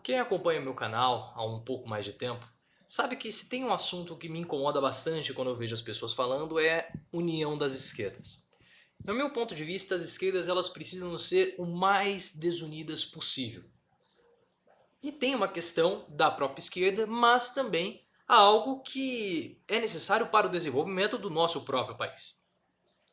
Quem acompanha meu canal há um pouco mais de tempo, sabe que se tem um assunto que me incomoda bastante quando eu vejo as pessoas falando é união das esquerdas. No meu ponto de vista, as esquerdas elas precisam ser o mais desunidas possível. E tem uma questão da própria esquerda, mas também há algo que é necessário para o desenvolvimento do nosso próprio país.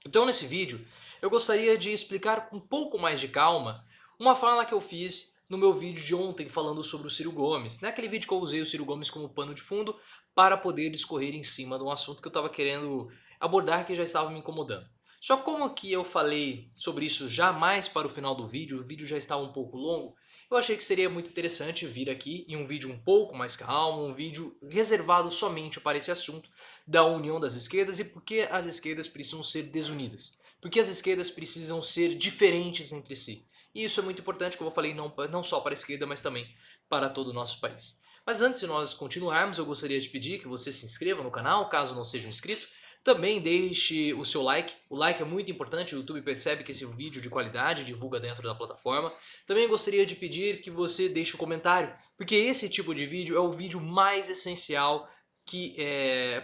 Então nesse vídeo eu gostaria de explicar com um pouco mais de calma uma fala que eu fiz no meu vídeo de ontem falando sobre o Ciro Gomes. Naquele vídeo que eu usei o Ciro Gomes como pano de fundo para poder discorrer em cima de um assunto que eu estava querendo abordar que já estava me incomodando. Só como que eu falei sobre isso já mais para o final do vídeo, o vídeo já estava um pouco longo, eu achei que seria muito interessante vir aqui em um vídeo um pouco mais calmo, um vídeo reservado somente para esse assunto da união das esquerdas e por que as esquerdas precisam ser desunidas. Porque as esquerdas precisam ser diferentes entre si. E isso é muito importante, como eu falei, não só para a esquerda, mas também para todo o nosso país. Mas antes de nós continuarmos, eu gostaria de pedir que você se inscreva no canal, caso não seja um inscrito. Também deixe o seu like, o like é muito importante, o YouTube percebe que esse é um vídeo de qualidade, divulga dentro da plataforma. Também gostaria de pedir que você deixe o comentário, porque esse tipo de vídeo é o vídeo mais essencial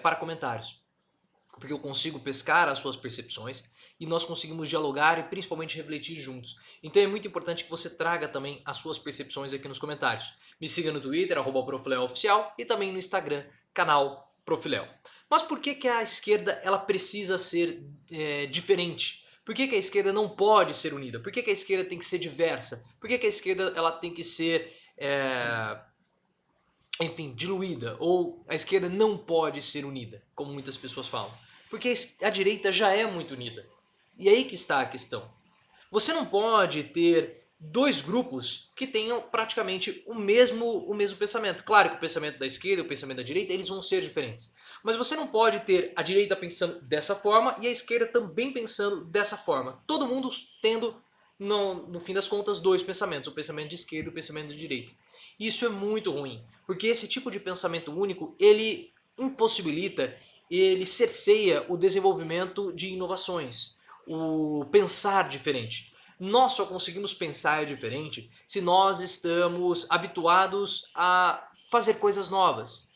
para comentários. Porque eu consigo pescar as suas percepções e nós conseguimos dialogar e principalmente refletir juntos. Então é muito importante que você traga também as suas percepções aqui nos comentários. Me siga no Twitter, @profileoficial e também no Instagram, canal Profileo. Mas por que a esquerda ela precisa ser diferente? Por que a esquerda não pode ser unida? Por que a esquerda tem que ser diversa? Por que a esquerda ela tem que ser, enfim, diluída? Ou a esquerda não pode ser unida, como muitas pessoas falam? Porque a direita já é muito unida. E aí que está a questão. Você não pode ter dois grupos que tenham praticamente o mesmo pensamento. Claro que o pensamento da esquerda e o pensamento da direita eles vão ser diferentes. Mas você não pode ter a direita pensando dessa forma e a esquerda também pensando dessa forma. Todo mundo tendo, no fim das contas, dois pensamentos. O pensamento de esquerda e o pensamento de direita. Isso é muito ruim. Porque esse tipo de pensamento único, ele impossibilita, ele cerceia o desenvolvimento de inovações. O pensar diferente. Nós só conseguimos pensar diferente se nós estamos habituados a fazer coisas novas.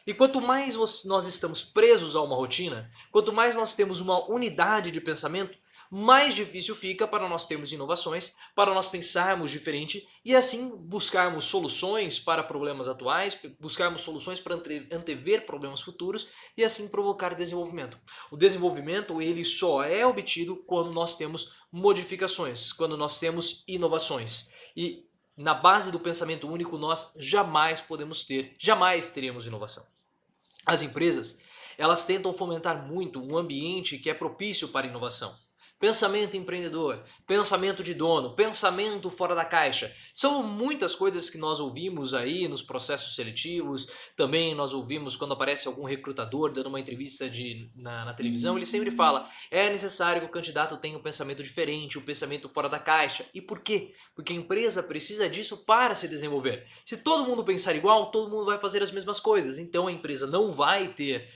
E quanto mais nós estamos presos a uma rotina, quanto mais nós temos uma unidade de pensamento, mais difícil fica para nós termos inovações, para nós pensarmos diferente e assim buscarmos soluções para problemas atuais, buscarmos soluções para antever problemas futuros e assim provocar desenvolvimento. O desenvolvimento ele só é obtido quando nós temos modificações, quando nós temos inovações. E na base do pensamento único nós jamais teremos inovação. As empresas, elas tentam fomentar muito um ambiente que é propício para a inovação. Pensamento empreendedor, pensamento de dono, pensamento fora da caixa. São muitas coisas que nós ouvimos aí nos processos seletivos. Também nós ouvimos quando aparece algum recrutador dando uma entrevista na televisão. Ele sempre fala, é necessário que o candidato tenha um pensamento diferente, um pensamento fora da caixa. E por quê? Porque a empresa precisa disso para se desenvolver. Se todo mundo pensar igual, todo mundo vai fazer as mesmas coisas. Então a empresa não vai ter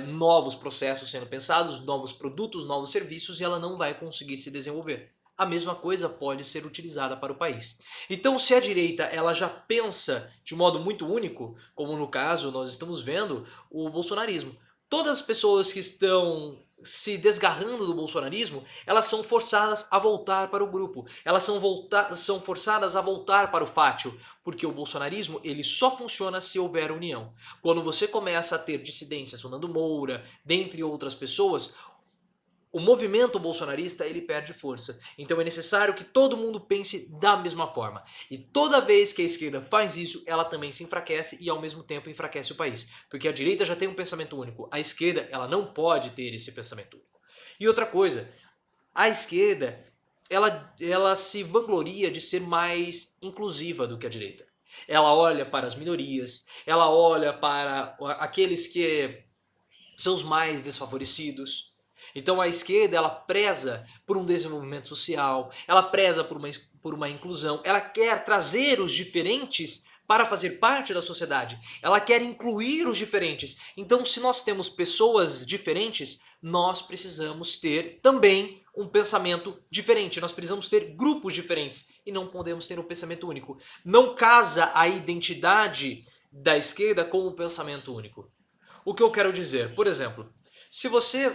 novos processos sendo pensados, novos produtos, novos serviços e ela não vai conseguir se desenvolver. A mesma coisa pode ser utilizada para o país. Então se a direita ela já pensa de modo muito único, como no caso nós estamos vendo o bolsonarismo, todas as pessoas que estão se desgarrando do bolsonarismo, elas são forçadas a voltar para o grupo. Elas são forçadas a voltar para o fátio, porque o bolsonarismo ele só funciona se houver união. Quando você começa a ter dissidências, o Nando Moura, dentre outras pessoas, o movimento bolsonarista ele perde força. Então é necessário que todo mundo pense da mesma forma. E toda vez que a esquerda faz isso, ela também se enfraquece e ao mesmo tempo enfraquece o país. Porque a direita já tem um pensamento único. A esquerda ela não pode ter esse pensamento único. E outra coisa, a esquerda ela se vangloria de ser mais inclusiva do que a direita. Ela olha para as minorias, ela olha para aqueles que são os mais desfavorecidos. Então a esquerda ela preza por um desenvolvimento social, ela preza por uma inclusão, ela quer trazer os diferentes para fazer parte da sociedade, ela quer incluir os diferentes. Então se nós temos pessoas diferentes, nós precisamos ter também um pensamento diferente, nós precisamos ter grupos diferentes e não podemos ter um pensamento único. Não casa a identidade da esquerda com o pensamento único. O que eu quero dizer? Por exemplo, se você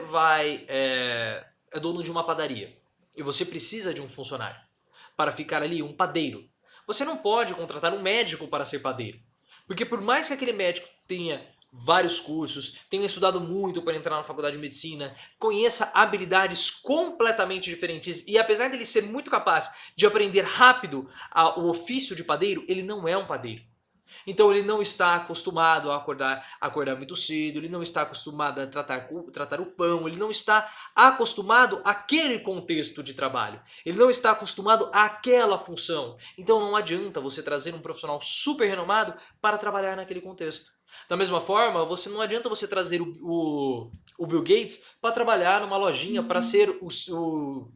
é dono de uma padaria e você precisa de um funcionário para ficar ali, um padeiro, você não pode contratar um médico para ser padeiro. Porque por mais que aquele médico tenha vários cursos, tenha estudado muito para entrar na faculdade de medicina, conheça habilidades completamente diferentes e apesar dele ser muito capaz de aprender rápido o ofício de padeiro, ele não é um padeiro. Então ele não está acostumado a acordar muito cedo, ele não está acostumado a tratar o pão, ele não está acostumado àquele contexto de trabalho, ele não está acostumado àquela função. Então não adianta você trazer um profissional super renomado para trabalhar naquele contexto. Da mesma forma, não adianta você trazer o Bill Gates para trabalhar numa lojinha, para ser o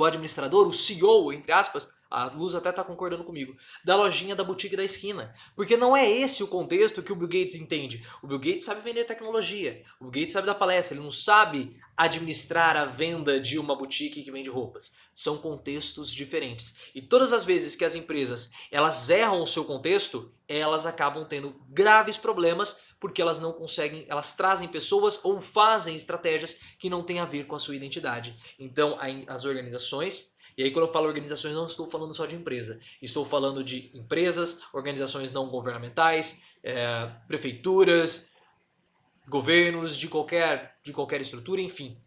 administrador, o CEO, entre aspas, a Luz até está concordando comigo, da lojinha da boutique da esquina. Porque não é esse o contexto que o Bill Gates entende. O Bill Gates sabe vender tecnologia, o Bill Gates sabe dar palestra, ele não sabe administrar a venda de uma boutique que vende roupas. São contextos diferentes. E todas as vezes que as empresas elas erram o seu contexto, elas acabam tendo graves problemas porque elas não conseguem, elas trazem pessoas ou fazem estratégias que não têm a ver com a sua identidade. Então as organizações, e aí quando eu falo organizações não estou falando só de empresa, estou falando de empresas, organizações não governamentais, prefeituras, governos de qualquer estrutura, enfim,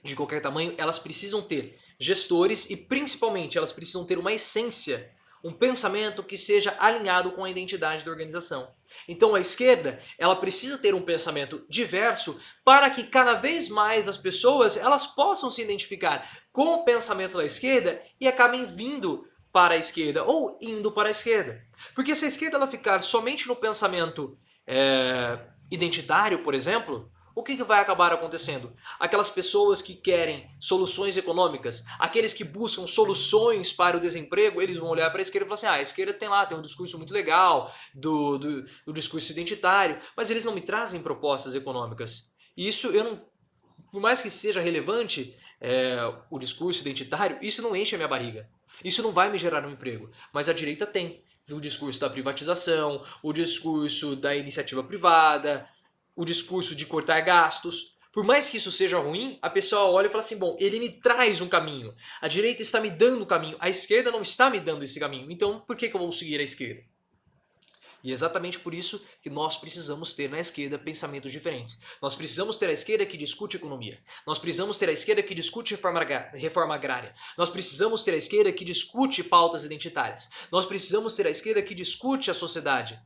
de qualquer tamanho, elas precisam ter gestores e principalmente elas precisam ter uma essência, um pensamento que seja alinhado com a identidade da organização. Então a esquerda, ela precisa ter um pensamento diverso para que cada vez mais as pessoas elas possam se identificar com o pensamento da esquerda e acabem vindo para a esquerda ou indo para a esquerda. Porque se a esquerda ela ficar somente no pensamento identitário, por exemplo, o que vai acabar acontecendo? Aquelas pessoas que querem soluções econômicas, aqueles que buscam soluções para o desemprego, eles vão olhar para a esquerda e falar assim, a esquerda tem um discurso muito legal, do discurso identitário, mas eles não me trazem propostas econômicas. E isso, por mais que seja relevante o discurso identitário, isso não enche a minha barriga. Isso não vai me gerar um emprego, mas a direita tem. O discurso da privatização, o discurso da iniciativa privada, o discurso de cortar gastos. Por mais que isso seja ruim, a pessoa olha e fala assim, bom, ele me traz um caminho. A direita está me dando um caminho, a esquerda não está me dando esse caminho. Então, por que eu vou seguir a esquerda? E é exatamente por isso que nós precisamos ter na esquerda pensamentos diferentes. Nós precisamos ter a esquerda que discute economia. Nós precisamos ter a esquerda que discute reforma agrária. Nós precisamos ter a esquerda que discute pautas identitárias. Nós precisamos ter a esquerda que discute a sociedade.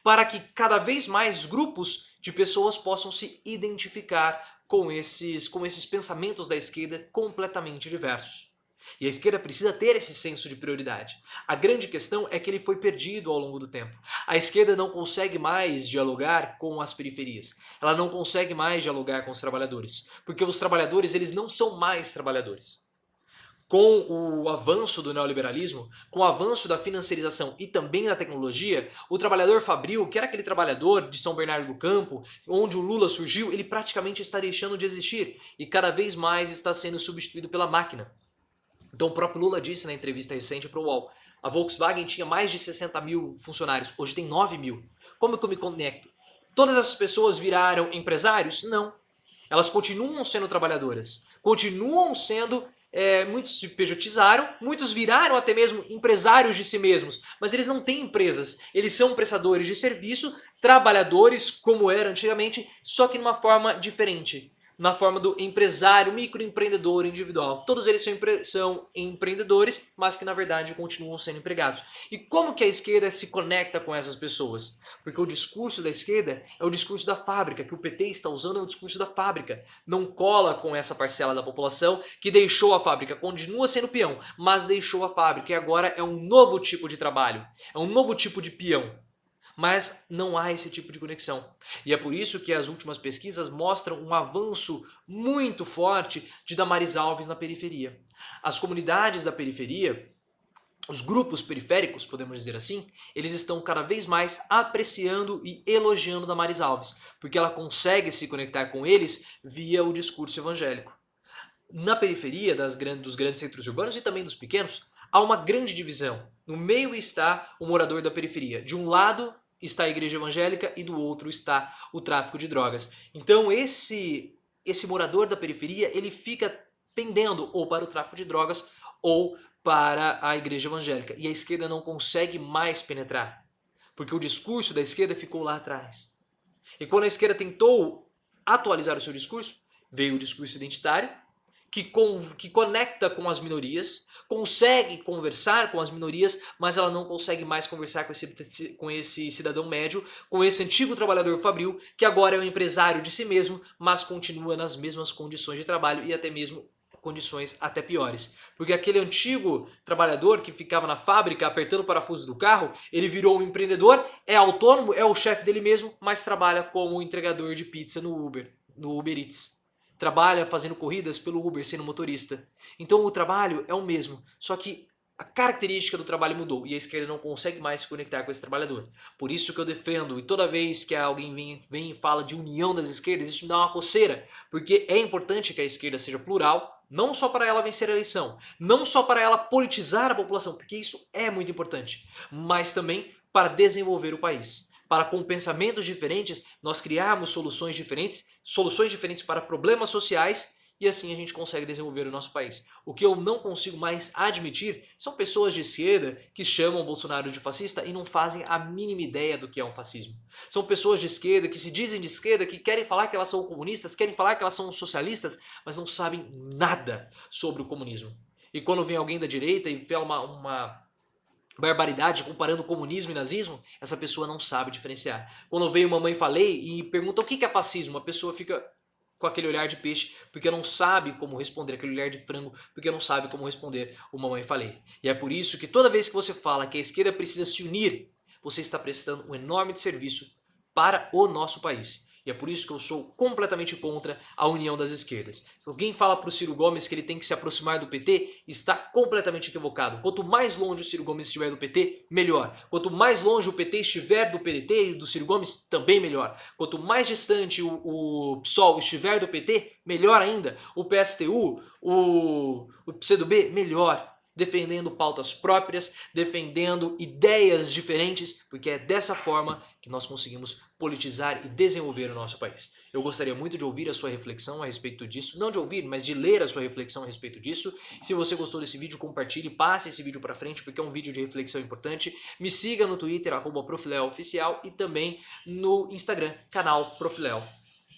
Para que cada vez mais grupos de pessoas possam se identificar com esses pensamentos da esquerda completamente diversos. E a esquerda precisa ter esse senso de prioridade. A grande questão é que ele foi perdido ao longo do tempo. A esquerda não consegue mais dialogar com as periferias. Ela não consegue mais dialogar com os trabalhadores. Porque os trabalhadores eles não são mais trabalhadores. Com o avanço do neoliberalismo, com o avanço da financiarização e também da tecnologia, o trabalhador fabril, que era aquele trabalhador de São Bernardo do Campo, onde o Lula surgiu, ele praticamente está deixando de existir e cada vez mais está sendo substituído pela máquina. Então o próprio Lula disse na entrevista recente para o UOL, a Volkswagen tinha mais de 60 mil funcionários, hoje tem 9 mil. Como que eu me conecto? Todas essas pessoas viraram empresários? Não. Elas continuam sendo trabalhadoras, continuam sendo... muitos se pejotizaram, muitos viraram até mesmo empresários de si mesmos, mas eles não têm empresas, eles são prestadores de serviço, trabalhadores como era antigamente, só que de uma forma diferente. Na forma do empresário, microempreendedor individual. Todos eles são empreendedores, mas que na verdade continuam sendo empregados. E como que a esquerda se conecta com essas pessoas? Porque o discurso da esquerda é o discurso da fábrica, que o PT está usando é o discurso da fábrica. Não cola com essa parcela da população que deixou a fábrica, continua sendo peão, mas deixou a fábrica e agora é um novo tipo de trabalho, é um novo tipo de peão. Mas não há esse tipo de conexão. E é por isso que as últimas pesquisas mostram um avanço muito forte de Damares Alves na periferia. As comunidades da periferia, os grupos periféricos, podemos dizer assim, eles estão cada vez mais apreciando e elogiando Damares Alves, porque ela consegue se conectar com eles via o discurso evangélico. na periferia dos grandes centros urbanos e também dos pequenos, há uma grande divisão. No meio está o morador da periferia. De um lado está a igreja evangélica e do outro está o tráfico de drogas. Então esse morador da periferia, ele fica pendendo ou para o tráfico de drogas ou para a igreja evangélica. E a esquerda não consegue mais penetrar, porque o discurso da esquerda ficou lá atrás. E quando a esquerda tentou atualizar o seu discurso, veio o discurso identitário, que conecta com as minorias, consegue conversar com as minorias, mas ela não consegue mais conversar com esse cidadão médio, com esse antigo trabalhador fabril, que agora é um empresário de si mesmo, mas continua nas mesmas condições de trabalho e até mesmo condições até piores. Porque aquele antigo trabalhador que ficava na fábrica apertando o parafuso do carro, ele virou um empreendedor, é autônomo, é o chefe dele mesmo, mas trabalha como entregador de pizza no Uber Eats. Trabalha fazendo corridas pelo Uber, sendo motorista. Então o trabalho é o mesmo, só que a característica do trabalho mudou e a esquerda não consegue mais se conectar com esse trabalhador. Por isso que eu defendo, e toda vez que alguém vem e fala de união das esquerdas, isso me dá uma coceira, porque é importante que a esquerda seja plural, não só para ela vencer a eleição, não só para ela politizar a população, porque isso é muito importante, mas também para desenvolver o país. Para com pensamentos diferentes, nós criarmos soluções diferentes para problemas sociais e assim a gente consegue desenvolver o nosso país. O que eu não consigo mais admitir são pessoas de esquerda que chamam Bolsonaro de fascista e não fazem a mínima ideia do que é um fascismo. São pessoas de esquerda que se dizem de esquerda, que querem falar que elas são comunistas, querem falar que elas são socialistas, mas não sabem nada sobre o comunismo. E quando vem alguém da direita e fala uma barbaridade comparando comunismo e nazismo, essa pessoa não sabe diferenciar. Quando veio Mamãe Falei e pergunta o que é fascismo, a pessoa fica com aquele olhar de peixe, porque não sabe como responder, aquele olhar de frango, porque não sabe como responder o Mamãe Falei. E é por isso que toda vez que você fala que a esquerda precisa se unir, você está prestando um enorme serviço para o nosso país. E é por isso que eu sou completamente contra a união das esquerdas. Se alguém fala para o Ciro Gomes que ele tem que se aproximar do PT, está completamente equivocado. Quanto mais longe o Ciro Gomes estiver do PT, melhor. Quanto mais longe o PT estiver do PDT e do Ciro Gomes, também melhor. Quanto mais distante o PSOL estiver do PT, melhor ainda. O PSTU, o PCdoB, melhor. Defendendo pautas próprias, defendendo ideias diferentes, porque é dessa forma que nós conseguimos politizar e desenvolver o nosso país. Eu gostaria muito de ouvir a sua reflexão a respeito disso, não de ouvir, mas de ler a sua reflexão a respeito disso. Se você gostou desse vídeo, compartilhe, passe esse vídeo para frente, porque é um vídeo de reflexão importante. Me siga no Twitter, @profileoficial, e também no Instagram, canal Profiléo.